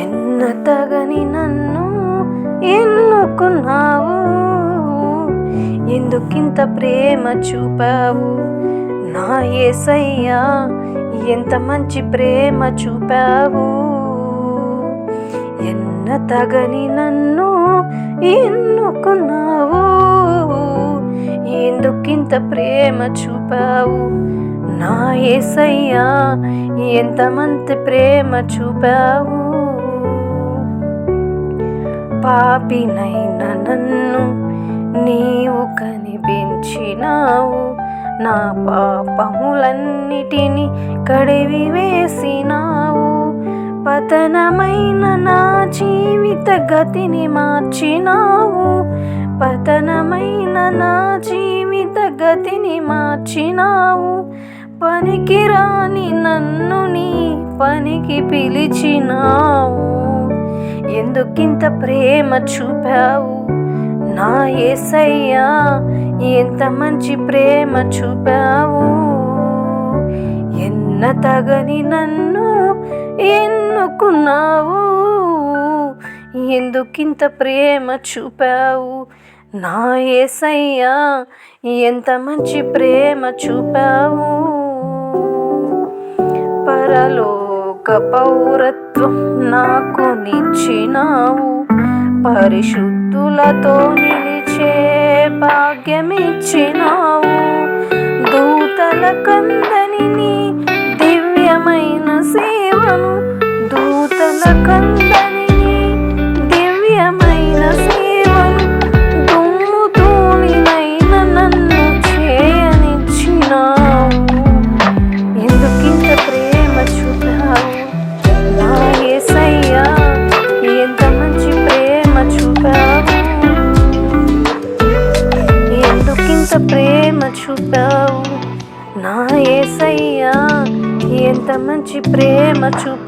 ఎన్నతగని నన్ను ఎన్నుకున్నావు, ఎందుకింత ప్రేమ చూపావు నా యేసయ్యా, ఎంత మంచి ప్రేమ చూపావు. ఎన్నతగని నన్ను ఎన్నుకున్నావు, ఎందుకింత ప్రేమ చూపావు నా యేసయ్యా, ఎంత మంచి ప్రేమ చూపావు. పాపినైన నన్ను నీవు కనిపించినావు, నా పాపములన్నిటినీ కడిగి వేసినావు. పతనమైన నా జీవిత గతిని మార్చినావు, పతనమైన నా జీవిత గతిని మార్చినావు. పనికిరాని నన్ను నీ పనికి పిలిచినావు, ఎందుకింత ప్రేమ చూపావు నా యేసయ్యా, ఎంత మంచి ప్రేమ చూపావు. ఎన్నతగని నన్ను ఎన్నుకున్నావు, ఎందుకింత ప్రేమ చూపావు నా యేసయ్యా, ఎంత మంచి ప్రేమ చూపావు. పరలోక పౌరత్వం నాకు నిచ్చినావు, పరిశుద్ధులతో నిలిచే భాగ్యమిచ్చినావు. దూతల కందని నీ దివ్యమైన సేవను, దూతల కందని నీ దివ్యమైన సేవను, దుమ్ము ధూళినైన నన్ను చేయనిచ్చినావు. ఎందుకింత ప్రేమ చూపావు నా యేసయ్యా, ఎంత మంచి ప్రేమ చూపావు. ఎందుకింత ప్రేమ చూపావు నా యేసయ్యా, ఎంత మంచి ప్రేమ చూపావు.